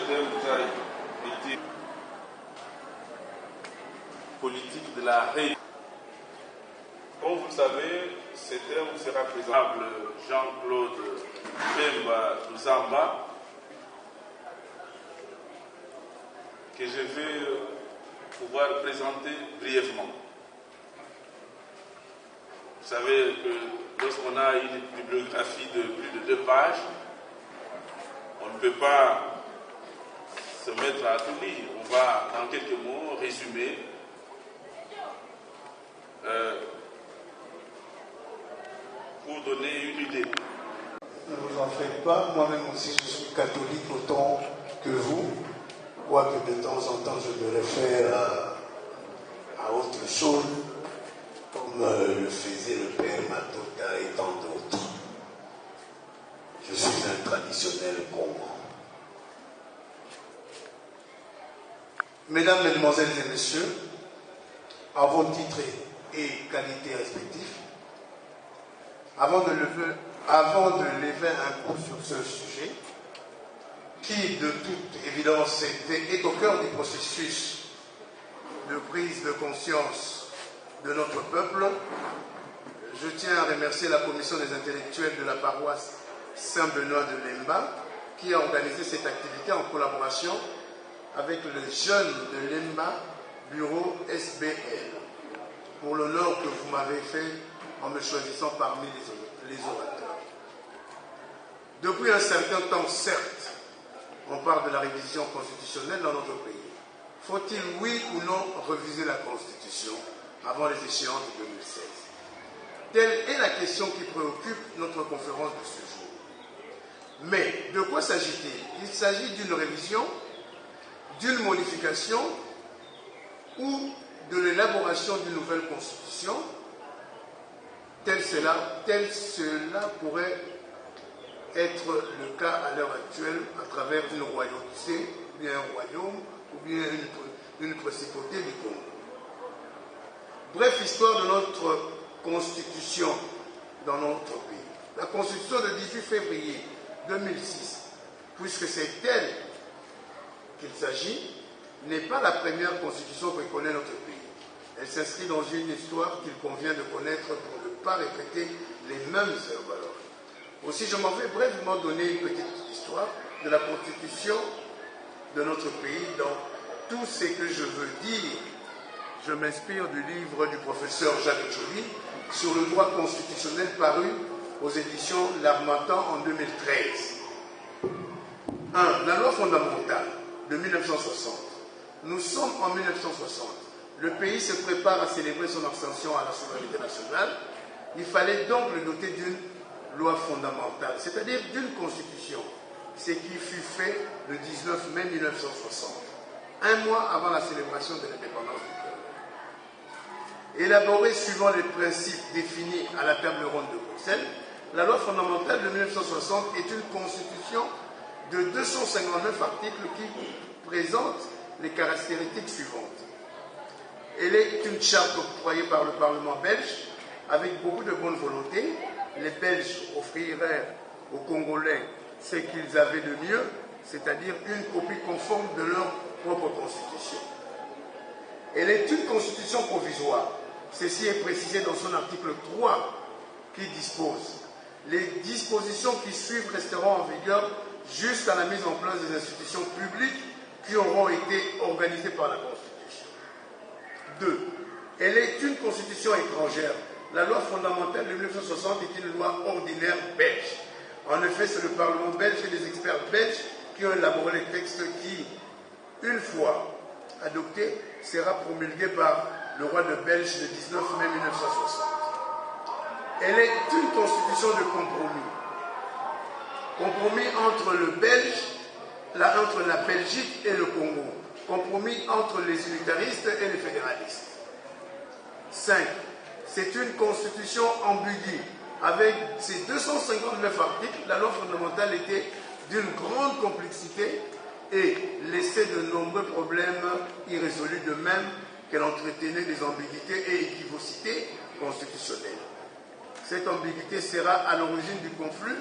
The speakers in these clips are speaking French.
terme a été politique de la réunion. Comme vous le savez, ce terme sera présentable Jean-Claude Bemba Luzamba, que je vais pouvoir présenter brièvement. Vous savez que lorsqu'on a une bibliographie de plus de 2 pages, on ne peut pas se mettre à tout lire. On va, en quelques mots, résumer pour donner une idée. Ne vous en faites pas, moi-même aussi je suis catholique autant que vous, quoique de temps en temps je me réfère à autre chose, comme le faisait le père Matota et tant d'autres. Je suis un traditionnel Congo. Mesdames, Mesdemoiselles et Messieurs, à vos titres et qualités respectifs, avant de lever un coup sur ce sujet, qui de toute évidence est au cœur du processus de prise de conscience de notre peuple, je tiens à remercier la commission des intellectuels de la paroisse Saint-Benoît de Lemba qui a organisé cette activité en collaboration avec les jeunes de Lemba, bureau SBL, pour l'honneur que vous m'avez fait en me choisissant parmi les orateurs. Depuis un certain temps, certes, on parle de la révision constitutionnelle dans notre pays. Faut-il, oui ou non, reviser la Constitution avant les échéances de 2016? Telle est la question qui préoccupe notre conférence de ce jour. Mais de quoi s'agit-il? Il s'agit d'une révision, d'une modification ou de l'élaboration d'une nouvelle Constitution, tel cela pourrait être le cas à l'heure actuelle à travers une royauté, ou bien un royaume, ou bien une principauté du Congo. Bref, histoire de notre Constitution dans notre pays. La Constitution de 18 février 2006, puisque c'est elle qu'il s'agit, n'est pas la première Constitution que connaît notre pays. Elle s'inscrit dans une histoire qu'il convient de connaître pour ne pas répéter les mêmes erreurs. Aussi, je m'en vais brièvement donner une petite histoire de la Constitution de notre pays dans tout ce que je veux dire. Je m'inspire du livre du professeur Jacques Joly sur le droit constitutionnel paru aux éditions L'Harmattan en 2013. 1. La loi fondamentale de 1960. Nous sommes en 1960. Le pays se prépare à célébrer son ascension à la souveraineté nationale. Il fallait donc le doter d'une loi fondamentale, c'est-à-dire d'une constitution, ce qui fut fait le 19 mai 1960, un mois avant la célébration de l'indépendance du pays. Élaborée suivant les principes définis à la table ronde de Bruxelles, la loi fondamentale de 1960 est une constitution de 259 articles qui présente les caractéristiques suivantes. Elle est une charte octroyée par le Parlement belge avec beaucoup de bonne volonté. Les Belges offriraient aux Congolais ce qu'ils avaient de mieux, c'est-à-dire une copie conforme de leur propre constitution. Elle est une constitution provisoire. Ceci est précisé dans son article 3 qui dispose: les dispositions qui suivent resteront en vigueur jusqu'à la mise en place des institutions publiques qui auront été organisées par la Constitution. 2. Elle est une constitution étrangère. La loi fondamentale de 1960 est une loi ordinaire belge. En effet, c'est le Parlement belge et les experts belges qui ont élaboré les textes qui, une fois adopté, sera promulgué par le roi de Belge le 19 mai 1960. Elle est une constitution de compromis. Compromis entre le Belge, entre la Belgique et le Congo. Compromis entre les unitaristes et les fédéralistes. 5. C'est une constitution ambiguë. Avec ses 259 articles, la loi fondamentale était d'une grande complexité et laissait de nombreux problèmes irrésolus, de même qu'elle entretenait des ambiguïtés et équivocités constitutionnelles. Cette ambiguïté sera à l'origine du conflit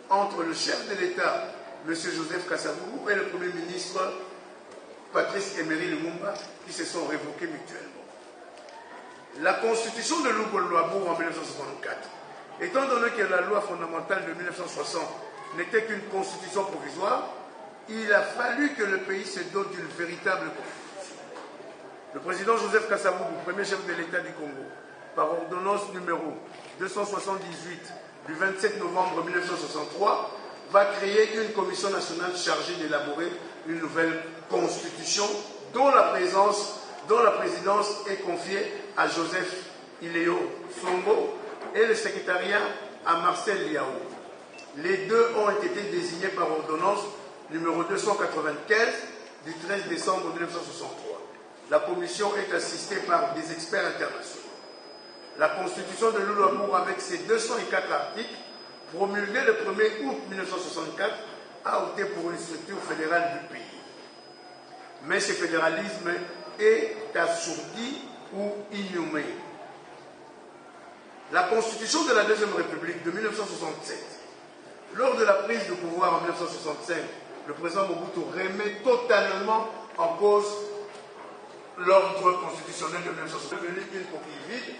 entre le chef de l'État M. Joseph Kasavubu et le Premier ministre Patrice Emery Lumumba, qui se sont révoqués mutuellement. La constitution de Loubo-Louabo en 1964, étant donné que la loi fondamentale de 1960 n'était qu'une constitution provisoire, il a fallu que le pays se dote d'une véritable constitution. Le président Joseph Kasavubu, premier chef de l'État du Congo, par ordonnance numéro 278 du 27 novembre 1963, va créer une commission nationale chargée d'élaborer une nouvelle constitution dont la présidence est confiée à Joseph Iléo Songo et le secrétariat à Marcel Liao. Les deux ont été désignés par ordonnance numéro 295 du 13 décembre 1963. La commission est assistée par des experts internationaux. La constitution de Loulo-Louabo, avec ses 204 articles, promulguée le 1er août 1964, a opté pour une structure fédérale du pays. Mais ce fédéralisme est assourdi ou inhumé. La constitution de la Deuxième République de 1967, lors de la prise de pouvoir en 1965, le président Mobutu remet totalement en cause l'ordre constitutionnel de 1960. Devenu une coquille vide,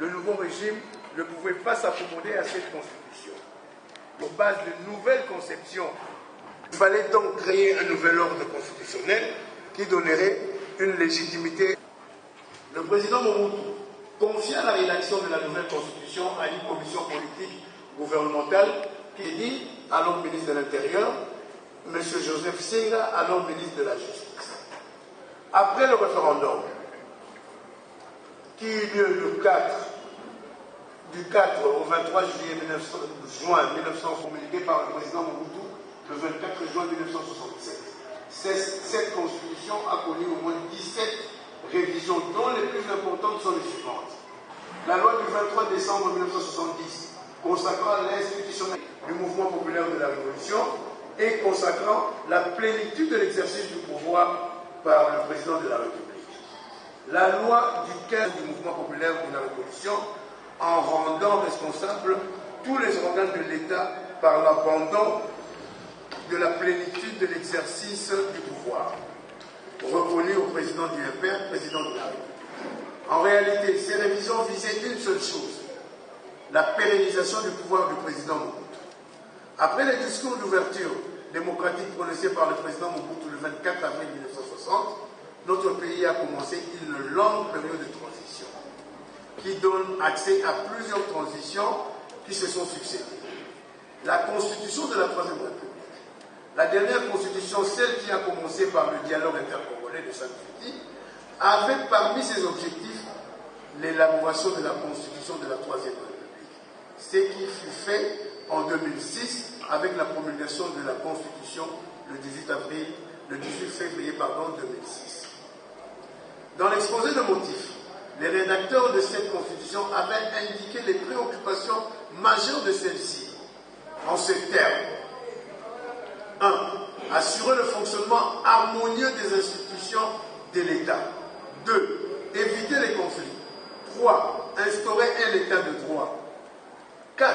le nouveau régime ne pouvait pas s'accommoder à cette constitution. Aux bases de nouvelles conceptions, il fallait donc créer un nouvel ordre constitutionnel qui donnerait une légitimité. Le président Mobutu confia la rédaction de la nouvelle constitution à une commission politique gouvernementale qui est dit, alors ministre de l'Intérieur, M. Joseph Singa, alors ministre de la Justice. Après le référendum, qui eut lieu du 4 au 23 juin 1900, promulgué par le président Mobutu le 24 juin 1967. Cette constitution a connu au moins 17 révisions, dont les plus importantes sont les suivantes. La loi du 23 décembre 1970 consacrant l'institutionnalité du mouvement populaire de la Révolution et consacrant la plénitude de l'exercice du pouvoir par le président de la République. La loi du 15 du mouvement populaire de la Révolution en rendant responsables tous les organes de l'État par l'abandon de la plénitude de l'exercice du pouvoir, reconnu au président du MPR, président de la République. En réalité, ces révisions visaient une seule chose, la pérennisation du pouvoir du président Mobutu. Après les discours d'ouverture démocratique prononcés par le président Mobutu le 24 avril 1960, notre pays a commencé une longue période de transition qui donne accès à plusieurs transitions qui se sont succédées. La constitution de la Troisième République. La dernière constitution, celle qui a commencé par le dialogue intercongolais de Saint-Fiti, avait parmi ses objectifs l'élaboration de la constitution de la Troisième République. Ce qui fut fait en 2006 avec la promulgation de la constitution le 18 février 2006. Dans l'exposé de motifs, les rédacteurs de cette constitution avaient indiqué les préoccupations majeures de celle-ci en ces termes. 1. Assurer le fonctionnement harmonieux des institutions de l'État. 2. Éviter les conflits. 3. Instaurer un État de droit. 4.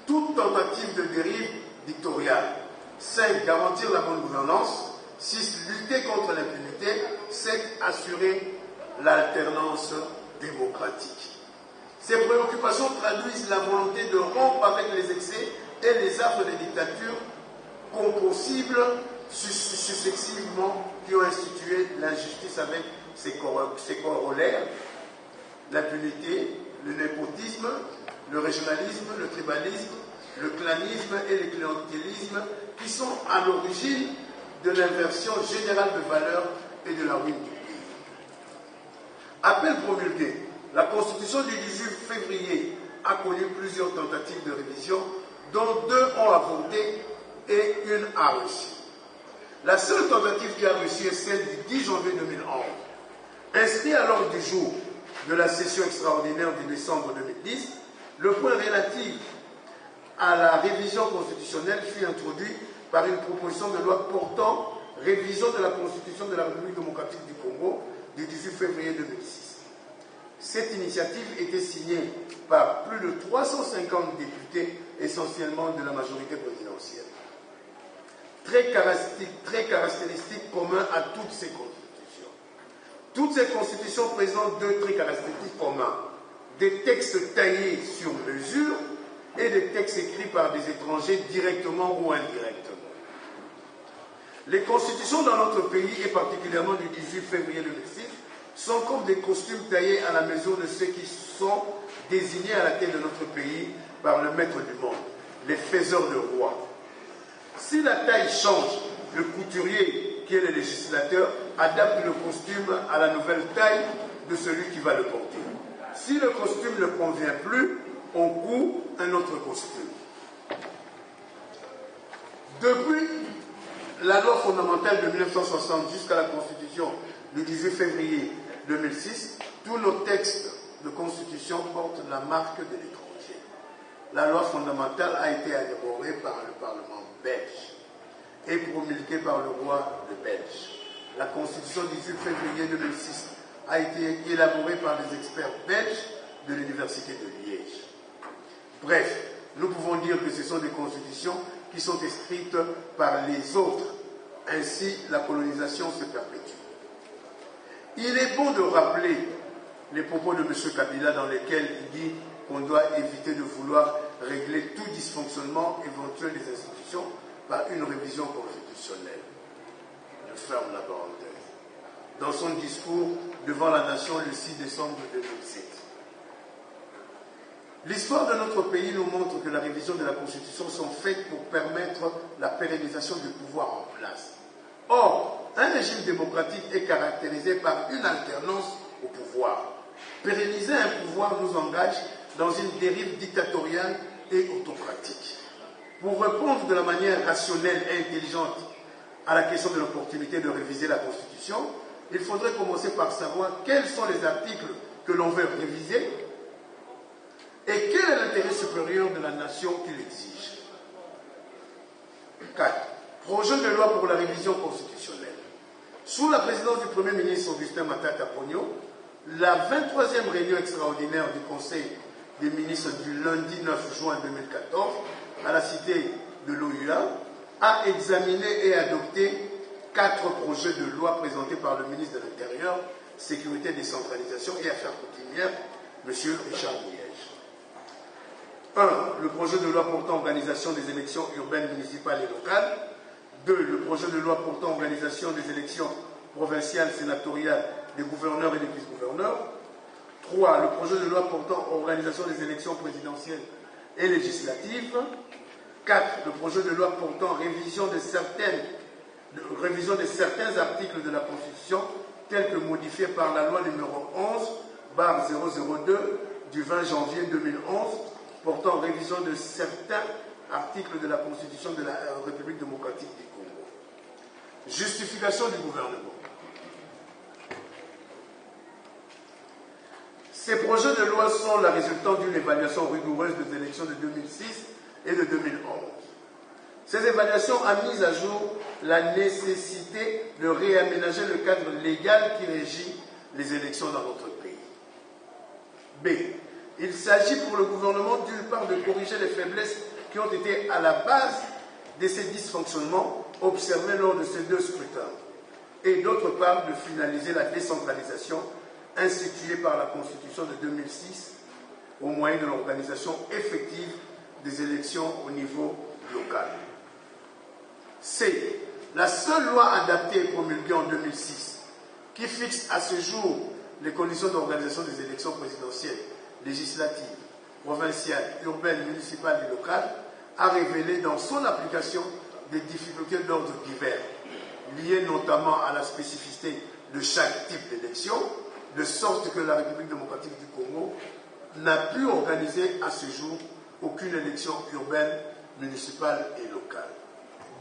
Toute tentative de dérive dictatoriale. 5. Garantir la bonne gouvernance. 6. Lutter contre l'impunité. 7. Assurer l'alternance démocratique. Ces préoccupations traduisent la volonté de rompre avec les excès et les affres des dictatures compréhensibles successivement qui ont institué l'injustice avec ses corollaires, l'impunité, le népotisme, le régionalisme, le tribalisme, le clanisme et le clientélisme qui sont à l'origine de l'inversion générale de valeurs et de la ruine du pays. Appel promulgué, la Constitution du 18 février a connu plusieurs tentatives de révision, dont 2 ont avorté et une a réussi. La seule tentative qui a réussi est celle du 10 janvier 2011. Inscrit à l'ordre du jour de la session extraordinaire de décembre 2010, le point relatif à la révision constitutionnelle fut introduit par une proposition de loi portant révision de la Constitution de la République démocratique du Congo du 18 février 2006. Cette initiative était signée par plus de 350 députés, essentiellement de la majorité présidentielle. très caractéristiques communs à toutes ces constitutions. Toutes ces constitutions présentent deux traits caractéristiques communs. Des textes taillés sur mesure et des textes écrits par des étrangers directement ou indirectement. Les constitutions dans notre pays, et particulièrement du 18 février 2006, sont comme des costumes taillés à la mesure de ceux qui sont désignés à la tête de notre pays par le maître du monde, les faiseurs de rois. Si la taille change, le couturier, qui est le législateur, adapte le costume à la nouvelle taille de celui qui va le porter. Si le costume ne convient plus, on coud un autre costume. Depuis la loi fondamentale de 1960 jusqu'à la Constitution du 18 février 2006, tous nos textes de Constitution portent la marque de l'étranger. La loi fondamentale a été élaborée par le Parlement belge et promulguée par le roi de Belge. La Constitution du 18 février 2006 a été élaborée par des experts belges de l'Université de Liège. Bref, nous pouvons dire que ce sont des constitutions qui sont écrites par les autres. Ainsi, la colonisation se perpétue. Il est bon de rappeler les propos de M. Kabila dans lesquels il dit qu'on doit éviter de vouloir régler tout dysfonctionnement éventuel des institutions par une révision constitutionnelle. Je ferme la parenthèse. Dans son discours devant la nation le 6 décembre 2007. L'histoire de notre pays nous montre que la révision de la Constitution sont faites pour permettre la pérennisation du pouvoir en place. Or, un régime démocratique est caractérisé par une alternance au pouvoir. Pérenniser un pouvoir nous engage dans une dérive dictatoriale et autocratique. Pour répondre de la manière rationnelle et intelligente à la question de l'opportunité de réviser la Constitution, il faudrait commencer par savoir quels sont les articles que l'on veut réviser et quel est l'intérêt supérieur de la nation qui l'exige. 4. Projet de loi pour la révision constitutionnelle. Sous la présidence du Premier ministre Augustin Matata Ponyo, la 23e réunion extraordinaire du Conseil des ministres du lundi 9 juin 2014 à la cité de l'OUA a examiné et adopté 4 projets de loi présentés par le ministre de l'Intérieur, Sécurité, Décentralisation et Affaires coutumières, M. Richard Liège. 1. Le projet de loi portant organisation des élections urbaines, municipales et locales. 2. Le projet de loi portant organisation des élections provinciales, sénatoriales, des gouverneurs et des vice-gouverneurs. 3. Le projet de loi portant organisation des élections présidentielles et législatives. 4. Le projet de loi portant révision de certains articles de la Constitution tels que modifiés par la loi numéro 11/002 du 20 janvier 2011 portant révision de certains articles de la Constitution de la République démocratique du Congo. Justification du gouvernement. Ces projets de loi sont la résultante d'une évaluation rigoureuse des élections de 2006 et de 2011. Ces évaluations ont mis à jour la nécessité de réaménager le cadre légal qui régit les élections dans notre pays. B. Il s'agit pour le gouvernement d'une part de corriger les faiblesses qui ont été à la base de ces dysfonctionnements observés lors de ces 2 scrutins et d'autre part de finaliser la décentralisation instituée par la Constitution de 2006 au moyen de l'organisation effective des élections au niveau local. C. La seule loi adaptée et promulguée en 2006 qui fixe à ce jour les conditions d'organisation des élections présidentielles, législatives, provinciales, urbaines, municipales et locales a révélé dans son application des difficultés d'ordre divers, liées notamment à la spécificité de chaque type d'élection, de sorte que la République démocratique du Congo n'a pu organiser à ce jour aucune élection urbaine, municipale et locale.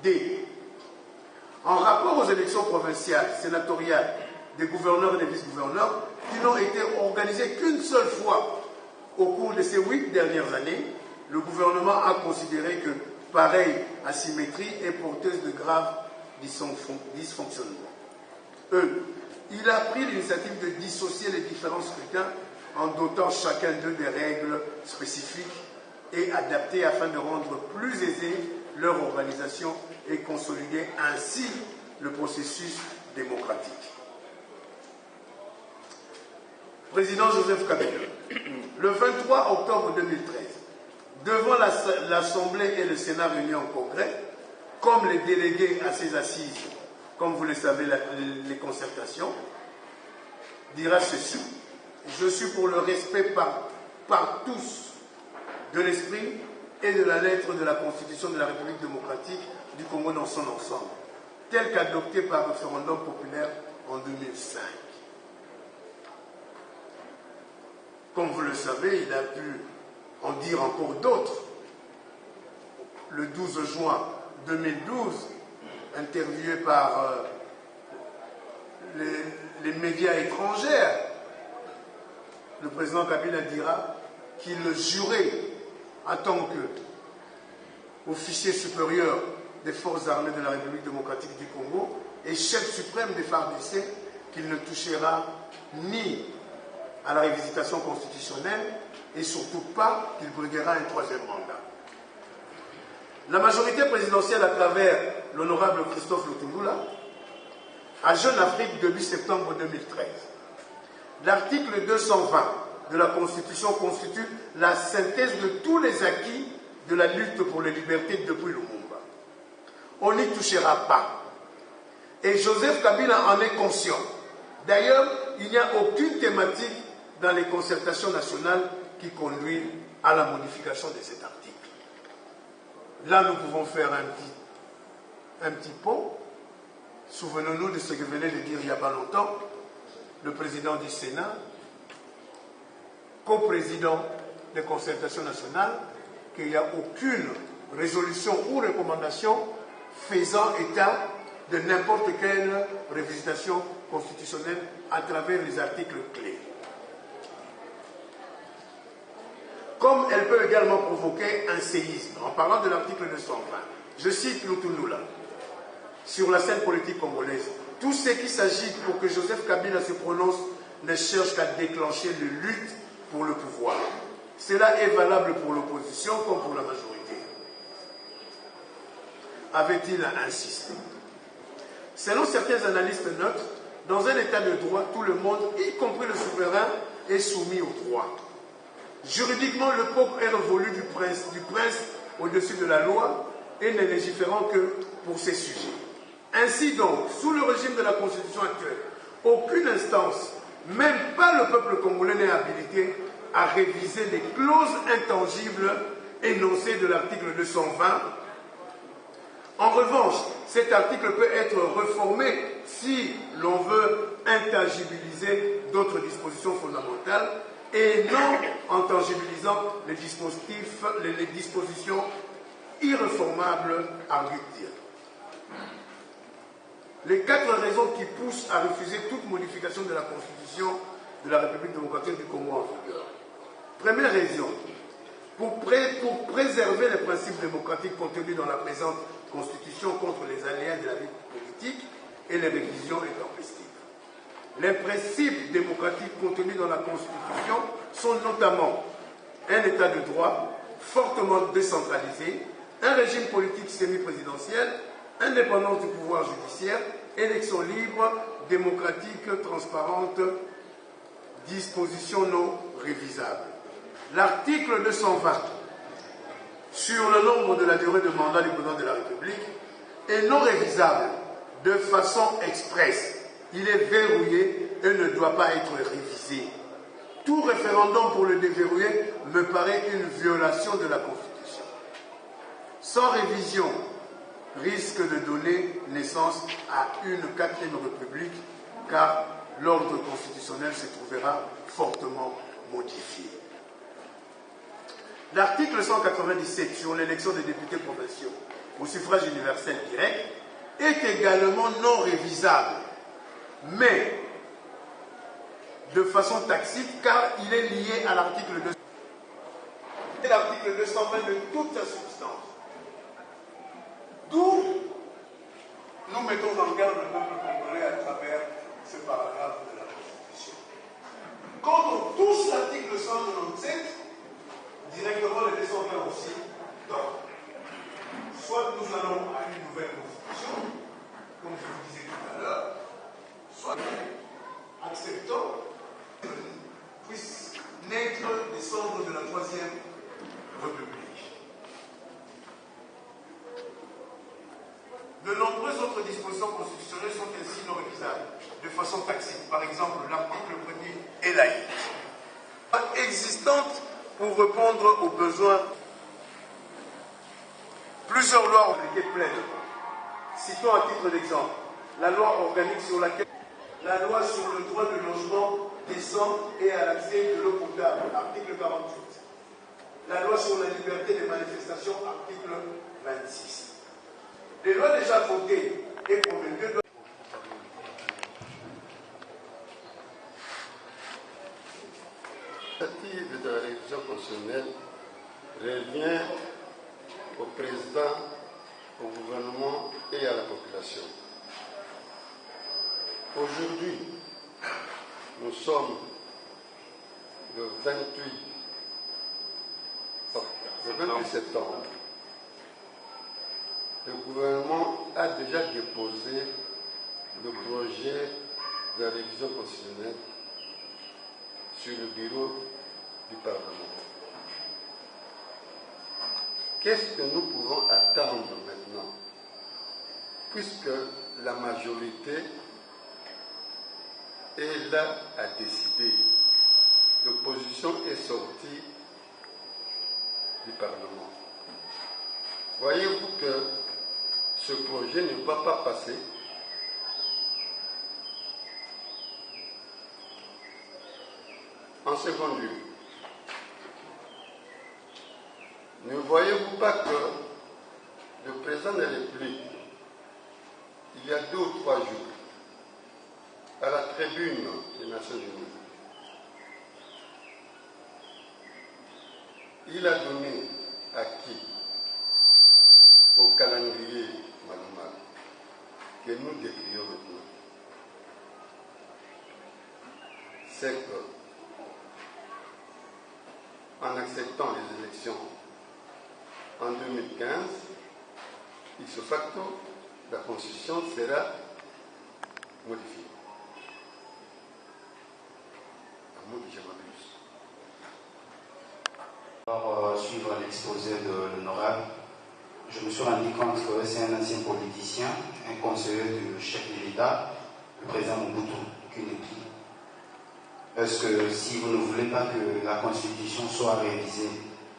D. En rapport aux élections provinciales, sénatoriales, des gouverneurs et des vice-gouverneurs, qui n'ont été organisées qu'une seule fois au cours de ces 8 dernières années, le gouvernement a considéré que pareille asymétrie est porteuse de graves dysfonctionnements. E. Il a pris l'initiative de dissocier les différents scrutins en dotant chacun d'eux des règles spécifiques et adaptées afin de rendre plus aisée leur organisation et consolider ainsi le processus démocratique. Président Joseph Kabila, le 23 octobre 2013, devant l'Assemblée et le Sénat réunis en congrès, comme les délégués à ces assises, comme vous le savez, les concertations, dira ceci: je suis pour le respect par tous de l'esprit et de la lettre de la Constitution de la République démocratique du Congo dans son ensemble, telle qu'adoptée par référendum populaire en 2005. Comme vous le savez, il a pu en dire encore d'autres. Le 12 juin 2012, interviewé par les médias étrangers, le président Kabila dira qu'il jurait en tant qu'officier supérieur des forces armées de la République démocratique du Congo et chef suprême des FARDC qu'il ne touchera ni à la révisitation constitutionnelle et surtout pas qu'il briguera un troisième mandat. La majorité présidentielle à travers l'honorable Christophe Lutundula à Jeune Afrique début septembre 2013. L'article 220 de la Constitution constitue la synthèse de tous les acquis de la lutte pour les libertés depuis Lumumba. On n'y touchera pas. Et Joseph Kabila en est conscient. D'ailleurs, il n'y a aucune thématique dans les concertations nationales qui conduit à la modification de cet article. Là, nous pouvons faire un petit pont. Souvenons-nous de ce que venait de dire il n'y a pas longtemps le président du Sénat, co-président des concertations nationales, qu'il n'y a aucune résolution ou recommandation faisant état de n'importe quelle révisitation constitutionnelle à travers les articles clés. Comme elle peut également provoquer un séisme. En parlant de l'article 220, je cite Lutundula, sur la scène politique congolaise, tout ce qui s'agit pour que Joseph Kabila se prononce ne cherche qu'à déclencher une lutte pour le pouvoir. Cela est valable pour l'opposition comme pour la majorité. Avait-il insisté? Selon certains analystes neutres, dans un état de droit, tout le monde, y compris le souverain, est soumis au droit. Juridiquement, le peuple est révolu du prince au-dessus de la loi et n'est légiférant que pour ces sujets. Ainsi donc, sous le régime de la Constitution actuelle, aucune instance, même pas le peuple congolais, n'est habilité à réviser les clauses intangibles énoncées de l'article 220. En revanche, cet article peut être réformé si l'on veut intangibiliser d'autres dispositions fondamentales et non en tangibilisant les dispositions irréformables, argue-t-il. Les 4 raisons qui poussent à refuser toute modification de la Constitution de la République démocratique du Congo en vigueur. Première raison, pour préserver les principes démocratiques contenus dans la présente Constitution contre les aléas de la vie politique et les révisions intempestives. Les principes démocratiques contenus dans la Constitution sont notamment un état de droit fortement décentralisé, un régime politique semi-présidentiel, indépendance du pouvoir judiciaire, élections libres, démocratiques, transparentes, dispositions non révisables. L'article 220 sur le nombre de la durée de mandat du président de la République est non révisable de façon expresse. Il est verrouillé et ne doit pas être révisé. Tout référendum pour le déverrouiller me paraît une violation de la Constitution. Sans révision, risque de donner naissance à une 4e République, car l'ordre constitutionnel se trouvera fortement modifié. L'article 197 sur l'élection des députés provinciaux au suffrage universel direct est également non révisable, mais de façon tacite, car il est lié à l'article 220. Et l'article 220 de toute sa substance. D'où nous mettons en garde le peuple congolais à travers ce paragraphe de la Constitution. Quand on touche l'article 197, directement le 220 aussi, donc, soit nous allons à une nouvelle constitution, comme je vous disais tout à l'heure, soit acceptons que puisse naître des cendres de la Troisième République. De nombreuses autres dispositions constitutionnelles sont ainsi non révisables, de façon taxée. Par exemple, l'article 1er est laïque. Existante pour répondre aux besoins. Plusieurs lois ont été pleines. Citons à titre d'exemple la loi organique sur laquelle la loi sur le droit de logement décent et à l'accès de l'eau potable, article 48. La loi sur la liberté des manifestations, article 26. Les lois déjà votées et promulguées doivent... L'initiative de la révision constitutionnelle revient au président, au gouvernement et à la population. Aujourd'hui, nous sommes le 28 septembre. Le gouvernement a déjà déposé le projet de la révision constitutionnelle sur le bureau du Parlement. Qu'est-ce que nous pouvons attendre maintenant? Puisque la majorité est là à décider, l'opposition est sortie du Parlement. Voyez-vous que ce projet ne va pas passer? En second lieu, ne voyez-vous pas que le président de la République, il y a 2 ou 3 jours, à la tribune des Nations Unies, il a donné à qui? Au calendrier normal que nous décrions maintenant. C'est que, en acceptant les élections en 2015, ipso facto, la Constitution sera modifiée. À moins que je m'abuse. Pour suivre l'exposé de l'honorable, je me suis rendu compte que c'est un ancien politicien, un conseiller du chef de l'État, le président Mobutu Kineki. Est-ce que si vous ne voulez pas que la Constitution soit révisée,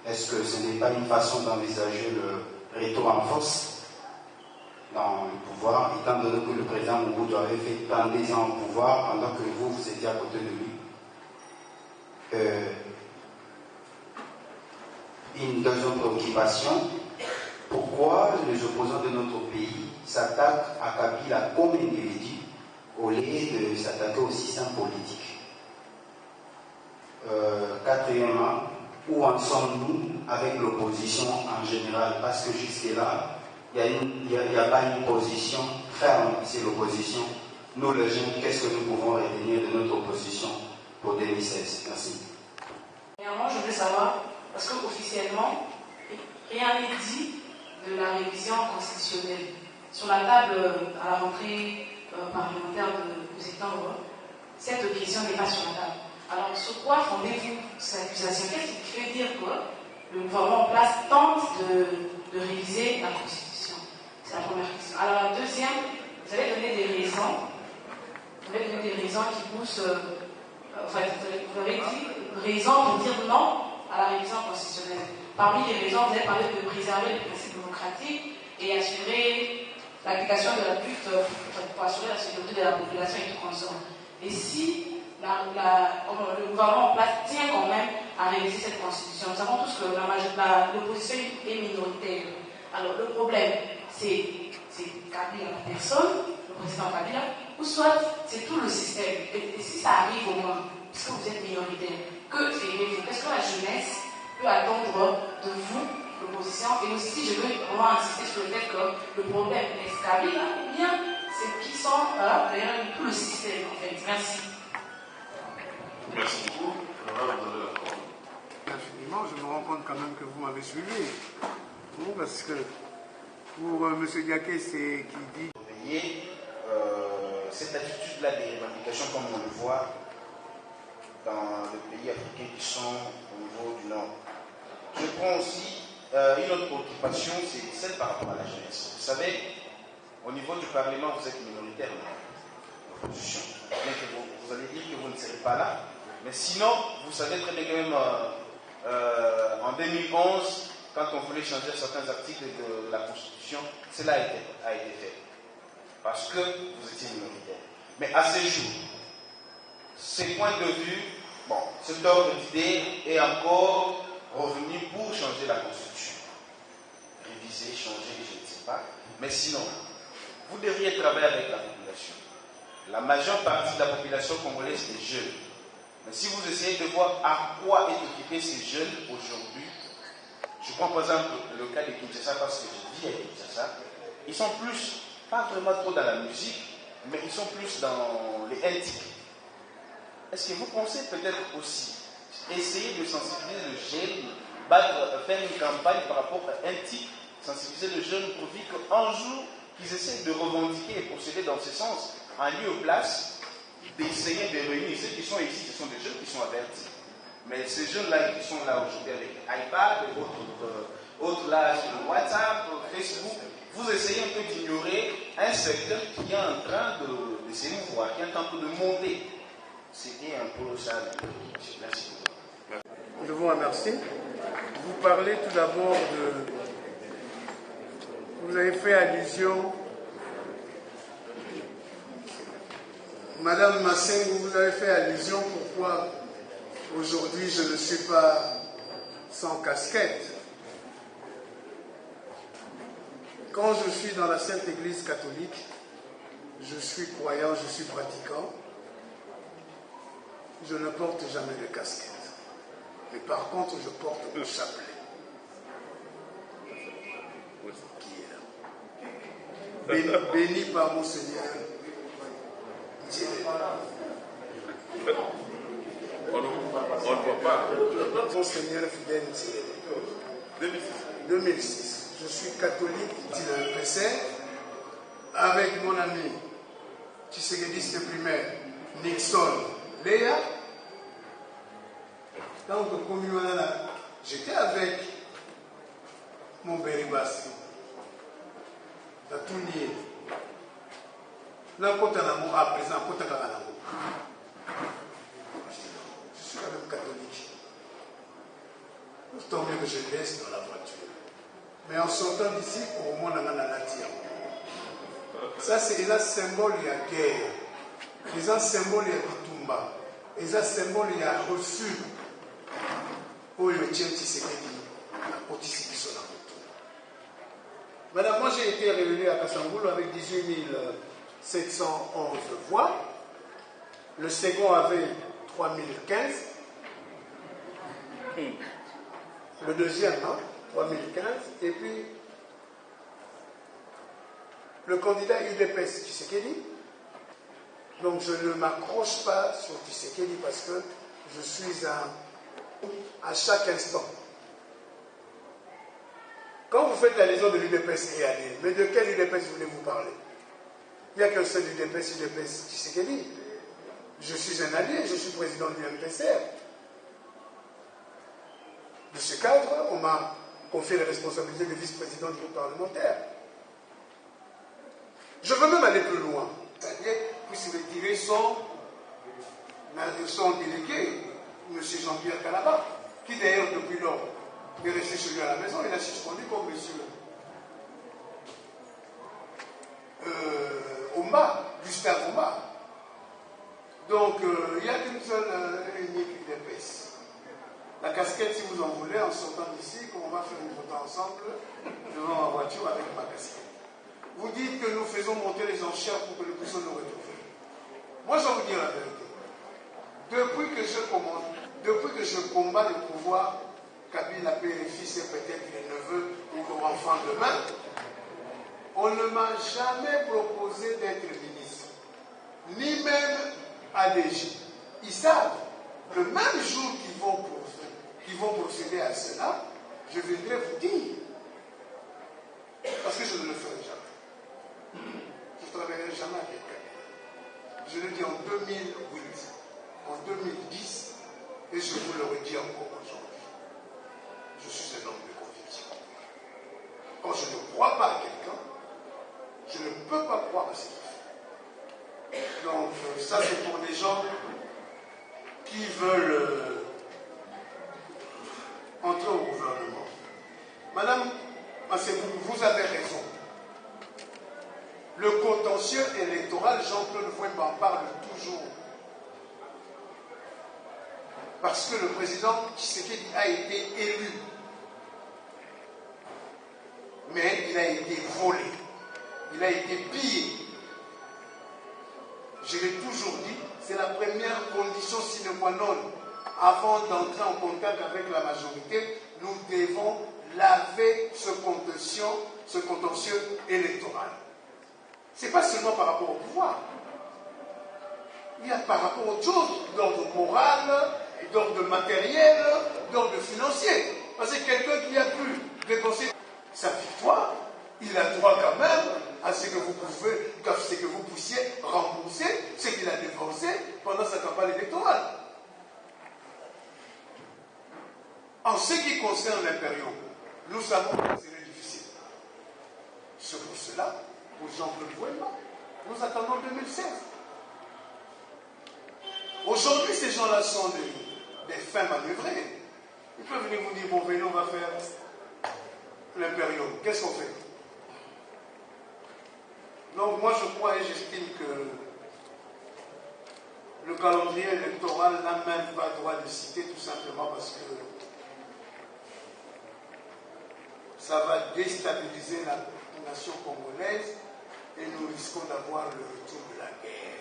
est-ce que ce n'est pas une façon d'envisager le retour en force dans le pouvoir, étant donné que le président Mobutu avait fait 30 ans au pouvoir pendant que vous étiez à côté de lui? Une deuxième préoccupation, pourquoi les opposants de notre pays s'attaquent à Kabila comme individu au lieu de s'attaquer au système politique? Quatrièmement, où en sommes-nous avec l'opposition en général? Parce que jusque-là, il n'y a pas une position ferme, c'est l'opposition. Nous, les jeunes, qu'est-ce que nous pouvons retenir de notre opposition pour 2016? Merci. Premièrement, je veux savoir, parce qu'officiellement, rien n'est dit de la révision constitutionnelle. Sur la table à la rentrée parlementaire de septembre, cette question n'est pas sur la table. Alors, sur quoi fondez-vous cette accusation? Qu'est-ce qui fait dire que le gouvernement en place tente de réviser la Constitution? C'est la première question. Alors, la deuxième, vous avez donné des raisons. Vous avez donné des raisons qui poussent. Vous avez dit raisons pour dire non à la révision constitutionnelle. Parmi les raisons, vous avez parlé de préserver les principes démocratiques et assurer l'application de la lutte pour assurer la sécurité de la population et tout consort. Et si le gouvernement en place tient quand même à réviser cette constitution, nous savons tous que l'opposition est minoritaire. Alors le problème, c'est Kabila la personne, le président Kabila, ou soit c'est tout le système. Et si ça arrive au moins, puisque vous êtes minoritaire, que ferez-vous? Qu'est-ce que la jeunesse peut attendre de vous, l'opposition? Et aussi, je veux vraiment insister sur le fait que le problème est Kabila, ou bien c'est qui sont derrière tout le système, en fait. Merci. Merci beaucoup. Vous avez la parole. Infiniment, je me rends compte quand même que vous m'avez suivi. Parce que Pour M. Diaké, c'est qui dit... Cette attitude-là des revendications, comme on le voit dans les pays africains qui sont au niveau du Nord. Je prends aussi une autre préoccupation, c'est celle par rapport à la jeunesse. Vous savez, au niveau du Parlement, vous êtes minoritaire dans l'opposition. Bien que vous allez dire que vous ne serez pas là, mais sinon, vous savez très bien que même en 2011, quand on voulait changer certains articles de la Constitution, cela a été fait. Parce que vous étiez minoritaire. Mais à ce jour, ces points de vue, cet ordre d'idées est encore revenu pour changer la Constitution. Réviser, changer, je ne sais pas. Mais sinon, vous devriez travailler avec la population. La majeure partie de la population congolaise est jeune. Mais si vous essayez de voir à quoi est occupé ces jeunes aujourd'hui, je prends par exemple le cas de Kinshasa parce que je vis à Kinshasa, ils sont plus, pas vraiment trop dans la musique, mais ils sont plus dans les NTIC. Est-ce que vous pensez peut-être aussi essayer de sensibiliser le jeune, faire une campagne par rapport à NTIC, sensibiliser le jeune pour dire qu'un jour, qu'ils essaient de revendiquer et procéder dans ce sens, en lieu ou place, d'essayer de réunir ceux qui sont ici, ce sont des jeunes qui sont avertis. Mais ces jeunes-là qui sont là aujourd'hui avec iPad, autres là sur WhatsApp, Facebook, vous essayez un peu d'ignorer un secteur qui est en train de s'émouvoir, qui est en train de monter. C'était un peu ça. Merci. Je vous remercie. Vous parlez tout d'abord de... Vous avez fait allusion... Madame Massengo, vous avez fait allusion pourquoi aujourd'hui je ne suis pas sans casquette. Quand je suis dans la Sainte Église catholique, je suis croyant, je suis pratiquant, je ne porte jamais de casquette. Mais par contre, je porte mon chapelet. Qui est là. Béni par mon Seigneur. Dieu. On ne voit pas. Mon Seigneur fidèle, Dieu. 2006. Je suis catholique, dit le PC, avec mon ami Tshisekedi primaire, Nixon, Léa. Donc, j'étais avec mon Béribassi, la Tounier. Là, quand on a à présent, quand on a je suis quand même catholique. Tant mieux que je laisse dans la voiture. Mais en sortant d'ici, au moins, on a la nature. Ça, c'est un symbole de la guerre. C'est un symbole de Bitumba. C'est un symbole de la reçu. Pour le Tien Tshisekedi, la Potisi Bissona. Madame, moi j'ai été révélé à Kassangoulou avec 18 711 voix. Le second avait 3015. Le deuxième, 3015. Et puis, le candidat UDPS Tshisekedi. Donc, je ne m'accroche pas sur Tshisekedi parce que je suis à chaque instant. Quand vous faites la liaison de l'UDPS et ADN, mais de quel UDPS voulez-vous parler? Il n'y a qu'un seul UDPS Tshisekedi. Je suis un allié, je suis président du MPCR. De ce cadre, on m'a confié la responsabilité de vice-président du groupe parlementaire. Je veux même aller plus loin. C'est-à-dire, puisse retirer son délégué, M. Jean-Pierre Kalaba, qui d'ailleurs depuis lors est resté chez lui à la maison, il a suspendu comme M. Omba, Gustave Omba. Donc, il n'y a qu'une seule unique UDPS. La casquette, si vous en voulez, en sortant d'ici, qu'on va faire une photo ensemble devant ma voiture avec ma casquette. Vous dites que nous faisons monter les enchères pour que nous puissions nous retrouver. Moi, je vais vous dire la vérité. Depuis que je combats le pouvoir, Kabila Père et fils et peut-être les neveux ou enfants demain, on ne m'a jamais proposé d'être ministre, ni même ADG. Ils savent que même jour qu'ils vont procéder à cela, je viendrai vous dire. Parce que je ne le ferai jamais. Je ne travaillerai jamais avec quelqu'un. Je l'ai dit en 2008, en 2010, et je vous le redis encore aujourd'hui. Je suis un homme de conviction. Quand je ne crois pas à quelqu'un, je ne peux pas croire à ce qu'il fait. Donc, ça c'est pour des gens qui veulent entrer au gouvernement. Madame Massebou, vous avez raison. Le contentieux électoral, Jean-Claude Fouemba en parle toujours. Parce que le président Tshisekedi a été élu. Mais il a été volé. Il a été pillé. Je l'ai toujours dit, c'est la première condition sine qua non. Avant d'entrer en contact avec la majorité, nous devons laver ce contentieux électoral. Ce n'est pas seulement par rapport au pouvoir. Il y a par rapport aux choses d'ordre moral, d'ordre matériel, d'ordre financier. Parce que quelqu'un qui a pu dépenser sa victoire, il a droit quand même à ce que vous puissiez rembourser ce qu'il a dépensé pendant sa campagne électorale. En ce qui concerne l'impérium, nous savons que c'est difficile. C'est pour cela, pour Jean-Claude Fouemba, nous attendons 2016. Aujourd'hui, ces gens-là sont des fins manœuvrés. Ils peuvent venir vous dire, bon, venez, on va faire l'impérium. Qu'est-ce qu'on fait? Donc moi je crois et j'estime que le calendrier électoral n'a même pas droit de citer, tout simplement parce que ça va déstabiliser la nation congolaise et nous risquons d'avoir le retour de la guerre.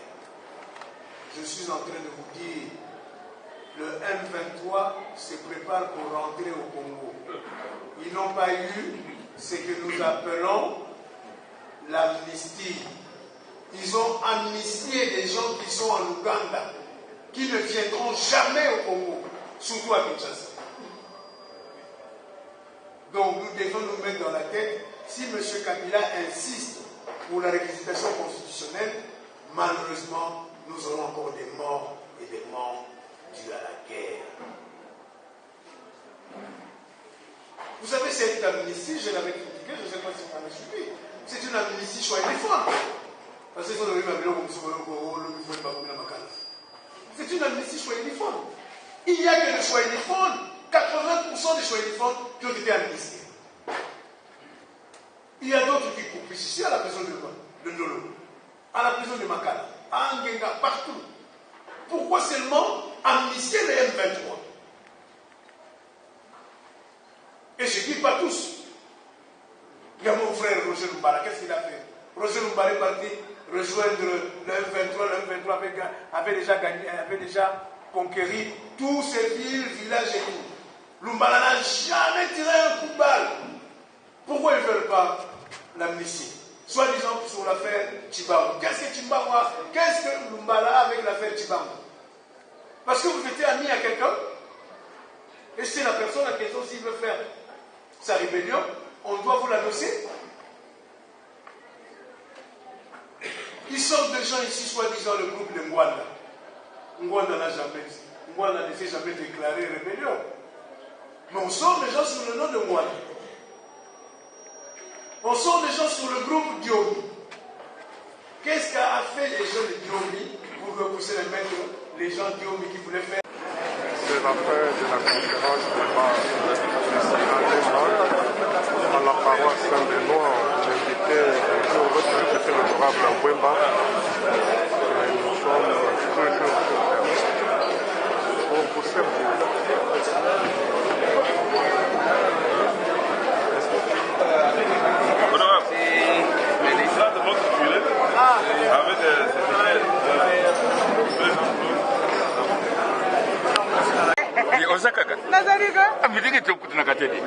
Je suis en train de vous dire, le M23 se prépare pour rentrer au Congo. Ils n'ont pas eu ce que nous appelons l'amnistie. Ils ont amnistié des gens qui sont en Ouganda, qui ne viendront jamais au Congo, surtout à Kinshasa. Donc nous devons nous mettre dans la tête, si M. Kabila insiste pour la réquisition constitutionnelle, malheureusement, nous aurons encore des morts et des morts dus à la guerre. Vous savez, cette amnistie, je l'avais critiquée, je ne sais pas si vous m'avez suivi. C'est une amnistie choix éléphant. Parce que c'est une amnistie choix éléphant. Il n'y a que des choix éléphants. 80% des choix éléphants qui ont été amnistiés. Il y a d'autres qui coupent ici, à la prison de Ndolo, à la prison de Makala, à Angenga, partout. Pourquoi seulement amnistier les M23? Et je ne dis pas tous. Il y a mon frère Roger Lumbala, qu'est-ce qu'il a fait? Roger Lumbala est parti rejoindre le M23. Le M23 avait déjà gagné, avait déjà conquéri tous ces villes, villages et tout. Lumbala n'a jamais tiré un coup de balle. Pourquoi ils ne veulent pas l'amnistie? Soi-disant sur l'affaire Tshibambu. Qu'est-ce que Tshibambu a? Qu'est-ce que Lumbala a avec l'affaire Tshibambu? Parce que vous étiez ami à quelqu'un, et c'est la personne à question s'il veut faire sa rébellion, on doit vous l'annoncer. Ils sont des gens ici, soi-disant le groupe de Ngwanda. Ngwanda ne s'est jamais déclaré rébellion. Mais on sort des gens sous le nom de Ngwanda. On sort des gens sur le groupe Diomi. Qu'est-ce qu'a fait les gens de Diomi pour repousser les gens Diomi qui voulaient faire? C'est la fin de la conférence de à la paroisse Saint-Benoît. J'invitais c'était l'honorable Fouemba. Nous sommes toujours pour pousser les législats de votre culé avec des Osaka. Nazarika. Amidiki tu kutunakatedi.